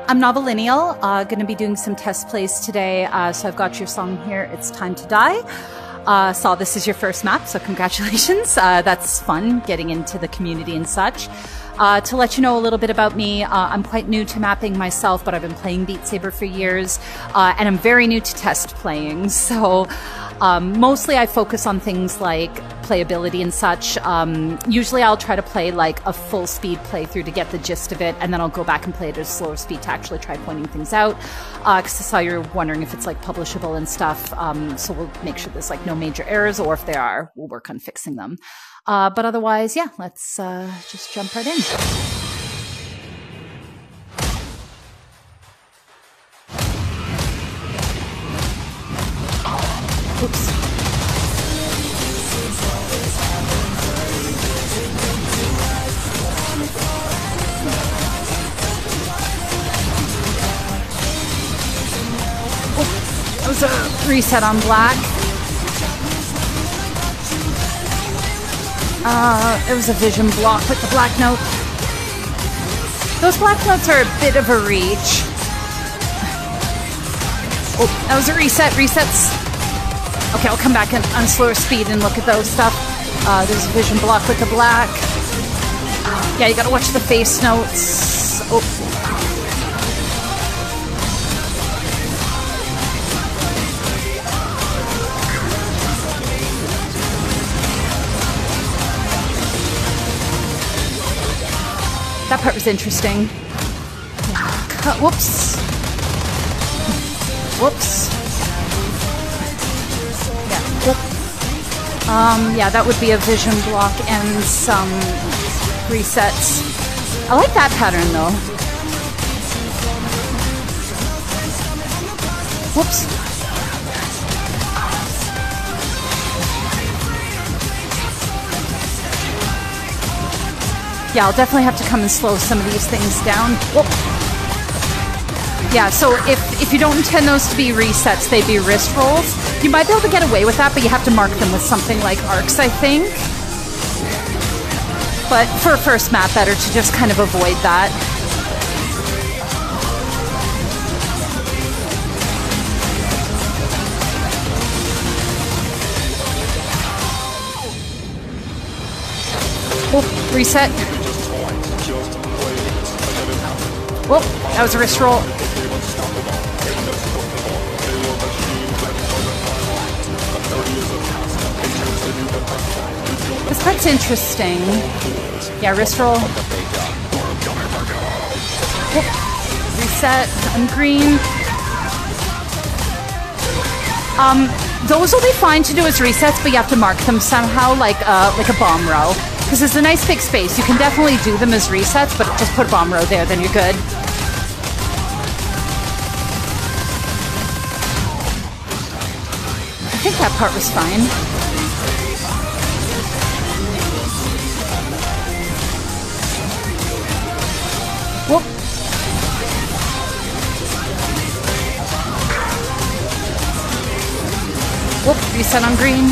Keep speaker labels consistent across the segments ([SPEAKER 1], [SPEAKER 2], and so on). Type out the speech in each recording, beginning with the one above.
[SPEAKER 1] I'm Nobilineal, going to be doing some test plays today, so I've got your song here, It's Time to Die. Saw this is your first map, so congratulations. That's fun, getting into the community and such. To let you know a little bit about me, I'm quite new to mapping myself, but I've been playing Beat Saber for years, and I'm very new to test playing, so mostly I focus on things like playability and such. Usually I'll try to play like a full speed playthrough to get the gist of it, and then I'll go back and play it at a slower speed to actually try pointing things out, because I saw you're wondering if it's like publishable and stuff, so we'll make sure there's like no major errors, or if there are, we'll work on fixing them. But otherwise, yeah, let's just jump right in. Oops. Oh, that was a reset on black. It was a vision block with the black note. Those black notes are a bit of a reach. Oh, that was a reset. Resets. Okay, I'll come back on slower speed and look at those stuff. There's a vision block with the black. Yeah, you gotta watch the face notes. Oh. That part was interesting. Whoops. Whoops. Yeah, that would be a vision block and some resets. I like that pattern though. Whoops. Yeah, I'll definitely have to come and slow some of these things down. Whoop. Yeah, so if you don't intend those to be resets, they'd be wrist rolls. You might be able to get away with that, but you have to mark them with something like arcs, I think. But for a first map, better to just kind of avoid that. Oh, reset. Whoop, that was a wrist roll. This part's interesting. Yeah, wrist roll. Whoop. Reset on green. Those will be fine to do as resets, but you have to mark them somehow, like a bomb row. Because there's a nice big space. You can definitely do them as resets, but just put a bomb row there, then you're good. I think that part was fine. Whoop. Whoop, reset on green.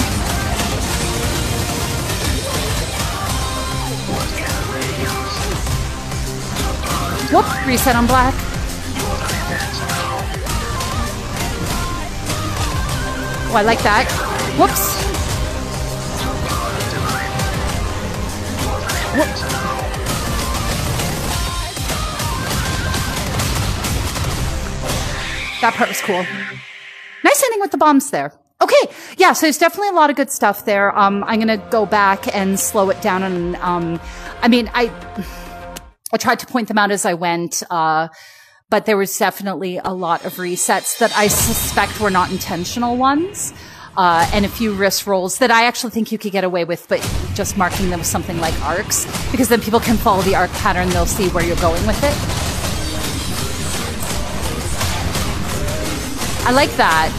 [SPEAKER 1] Whoop, reset on black. Oh, I like that. Whoops. Whoop. That part was cool. Nice ending with the bombs there. Okay, yeah, so there's definitely a lot of good stuff there. I'm gonna go back and slow it down, and I mean, I tried to point them out as I went, but there was definitely a lot of resets that I suspect were not intentional ones, and a few wrist rolls that I actually think you could get away with, but just marking them with something like arcs, because then people can follow the arc pattern, they'll see where you're going with it. I like that.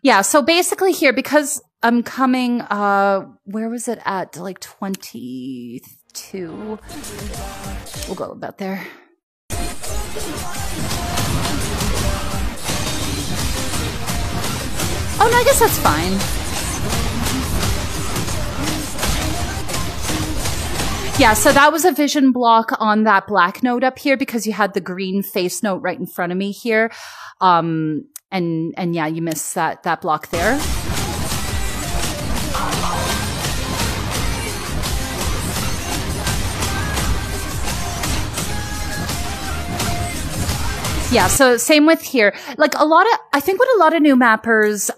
[SPEAKER 1] Yeah, so basically here, because I'm coming, where was it at? Like 22. We'll go about there. Oh, no, I guess that's fine. Yeah, so that was a vision block on that black note up here because you had the green face note right in front of me here. And yeah, you missed that block there. Yeah, so same with here. Like I think what a lot of new mappers,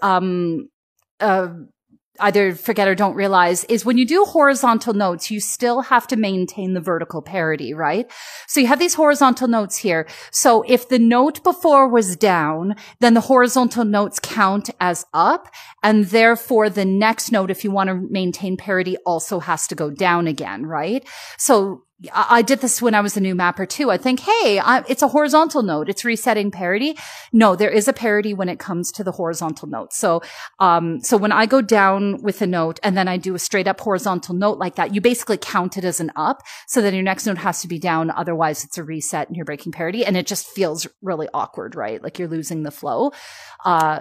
[SPEAKER 1] either forget or don't realize is when you do horizontal notes, you still have to maintain the vertical parity, right? So you have these horizontal notes here. So if the note before was down, then the horizontal notes count as up. And therefore the next note, if you want to maintain parity, also has to go down again, right? So I did this when I was a new mapper too. I think, hey, it's a horizontal note. It's resetting parity. No, there is a parity when it comes to the horizontal note. So when I go down with a note and then I do a straight up horizontal note like that, you basically count it as an up. So then your next note has to be down. Otherwise it's a reset and you're breaking parity. And it just feels really awkward, right? Like you're losing the flow.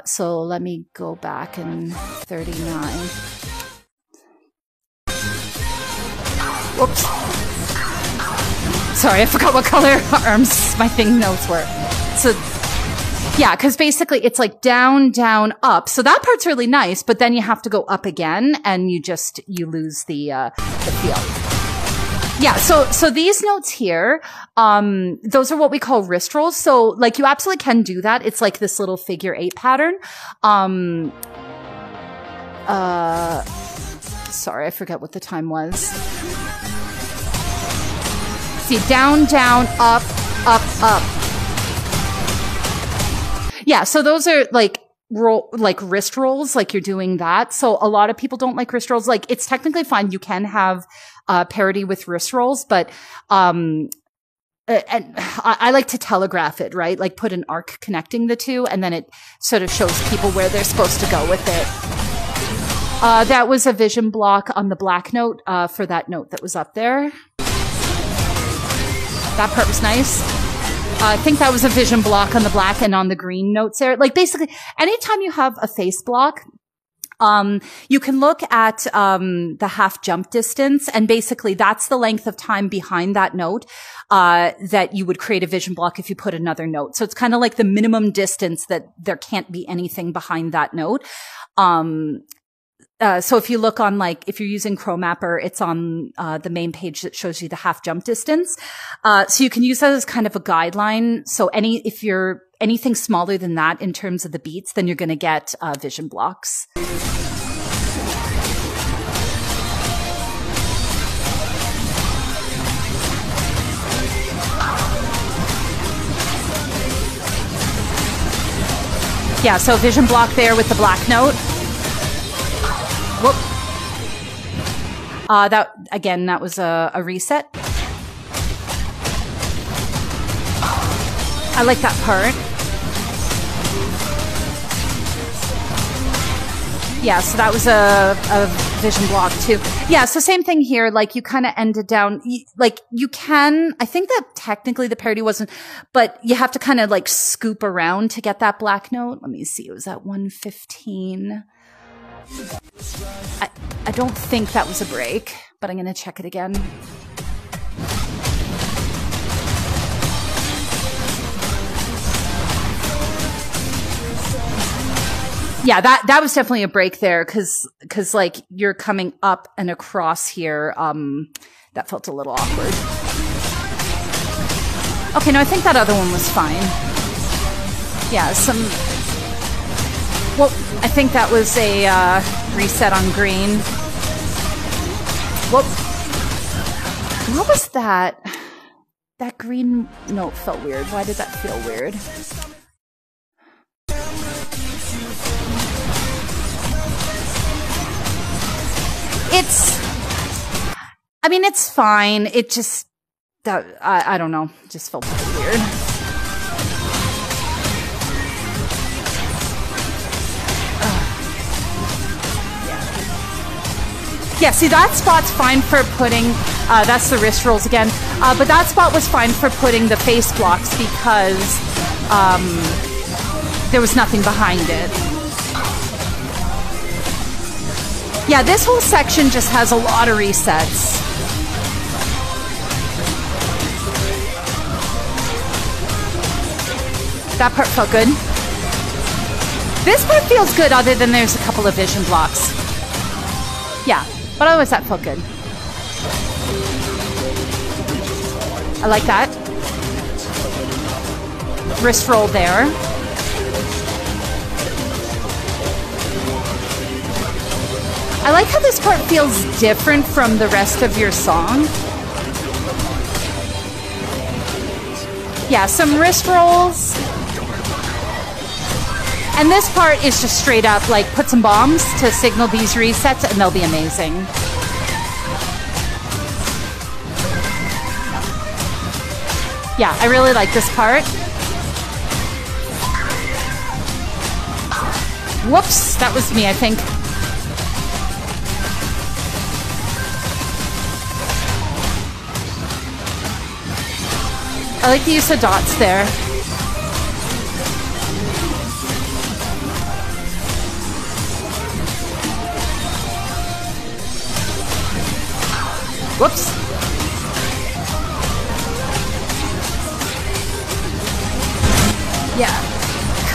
[SPEAKER 1] So let me go back in 39. Whoops. Sorry, I forgot what color arms my thing notes were. So, yeah, because basically it's like down, down, up. So that part's really nice, but then you have to go up again and you lose the feel. Yeah, so these notes here, those are what we call wrist rolls. So like you absolutely can do that. It's like this little figure 8 pattern. Sorry, I forget what the time was. See, down, down, up, up, up. Yeah, so those are like wrist rolls, like you're doing that. So a lot of people don't like wrist rolls. Like it's technically fine. You can have parity with wrist rolls, but and I like to telegraph it, right? Like put an arc connecting the two, and then it sort of shows people where they're supposed to go with it. That was a vision block on the black note for that note that was up there. That part was nice. I think that was a vision block on the black and on the green notes there. Like basically, anytime you have a face block, you can look at the half jump distance, and basically that's the length of time behind that note that you would create a vision block if you put another note. So it's kind of like the minimum distance that there can't be anything behind that note. So if you look on, like, if you're using ChromeMapper, it's on the main page that shows you the half jump distance. So you can use that as kind of a guideline. So if you're anything smaller than that in terms of the beats, then you're going to get vision blocks. Yeah, so vision block there with the black note. Whoop. That was a reset. I like that part. Yeah, so that was a vision block too. Yeah, so same thing here. Like you kind of ended down, like you can, I think that technically the parity wasn't, but you have to kind of like scoop around to get that black note. Let me see. It was at 115. I don't think that was a break, but I'm going to check it again. Yeah, that was definitely a break there, cause like you're coming up and across here. That felt a little awkward. Okay, no, I think that other one was fine. Yeah, well, I think that was a reset on green. Whoop. What was that? That green note felt weird. Why did that feel weird? I mean, it's fine. It just, I don't know. It just felt a bit weird. Yeah, see, that spot's fine for putting, that's the wrist rolls again, but that spot was fine for putting the face blocks because there was nothing behind it. Yeah, this whole section just has a lot of resets. that part felt good. This part feels good other than there's a couple of vision blocks. Yeah, but otherwise that felt good. I like that. Wrist roll there. I like how this part feels different from the rest of your song. Yeah, some wrist rolls. And this part is just straight up like put some bombs to signal these resets and they'll be amazing. Yeah, I really like this part. Whoops, that was me, I think. I like the use of dots there. Whoops. Yeah,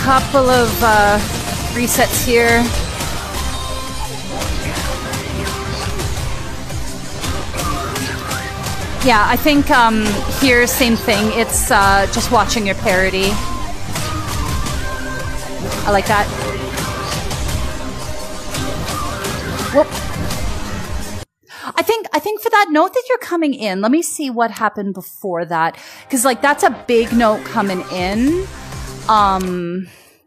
[SPEAKER 1] couple of resets here. Yeah, I think here, same thing. It's just watching your parody. I like that. Whoop. I think for that note that you're coming in, let me see what happened before that. Because, like, that's a big note coming in.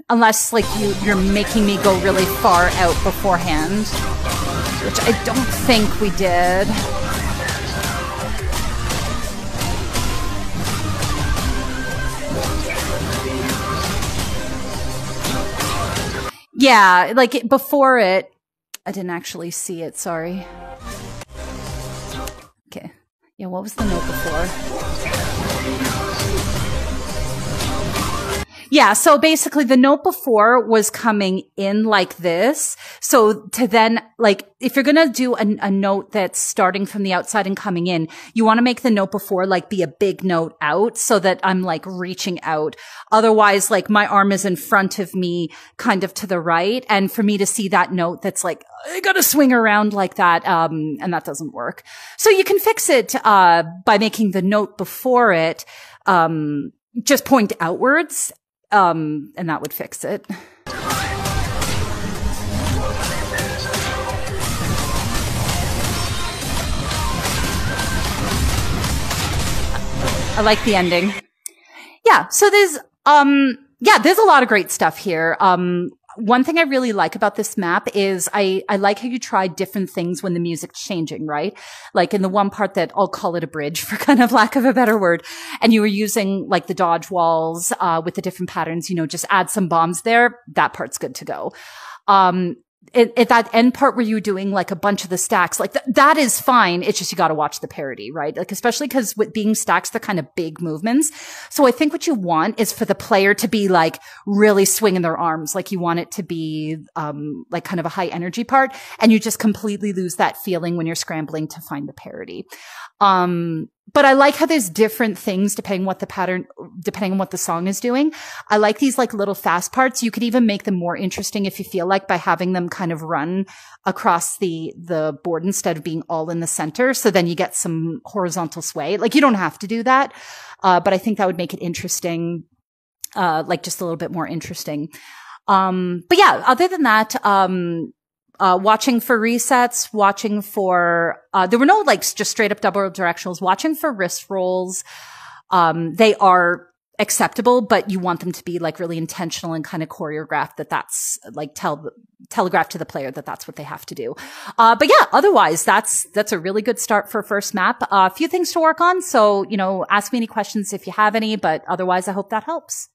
[SPEAKER 1] Unless, like, you're making me go really far out beforehand. Which I don't think we did. Yeah, like before it, I didn't actually see it, sorry. Okay. Yeah, what was the note before? Yeah, so basically the note before was coming in like this. So to then, like, if you're gonna do a note that's starting from the outside and coming in, you want to make the note before, like, be a big note out so that I'm, like, reaching out. Otherwise, like, my arm is in front of me, kind of to the right. And for me to see that note that's like, I gotta swing around like that, and that doesn't work. So you can fix it, by making the note before it, just point outwards. And that would fix it. I like the ending. Yeah, so there's a lot of great stuff here. One thing I really like about this map is I like how you try different things when the music's changing, right? Like in the one part that I'll call it a bridge for kind of lack of a better word. And you were using like the dodge walls, with the different patterns, you know, just add some bombs there. That part's good to go. At that end part where you're doing like a bunch of the stacks, like that is fine. It's just you got to watch the parody, right? Like, especially because with being stacks, they're kind of big movements. So I think what you want is for the player to be like really swinging their arms. Like you want it to be, like kind of a high energy part. And you just completely lose that feeling when you're scrambling to find the parody. But I like how there's different things depending on what the song is doing. I like these like little fast parts. You could even make them more interesting if you feel like by having them kind of run across the board instead of being all in the center. So then you get some horizontal sway. Like you don't have to do that. But I think that would make it interesting. Like just a little bit more interesting. But yeah, other than that, watching for resets, watching for, there were no like just straight up double directionals, watching for wrist rolls. They are acceptable, but you want them to be like really intentional and kind of choreographed that's like telegraph to the player that that's what they have to do. But yeah, otherwise that's a really good start for first map. A few things to work on. So, you know, ask me any questions if you have any, but otherwise I hope that helps.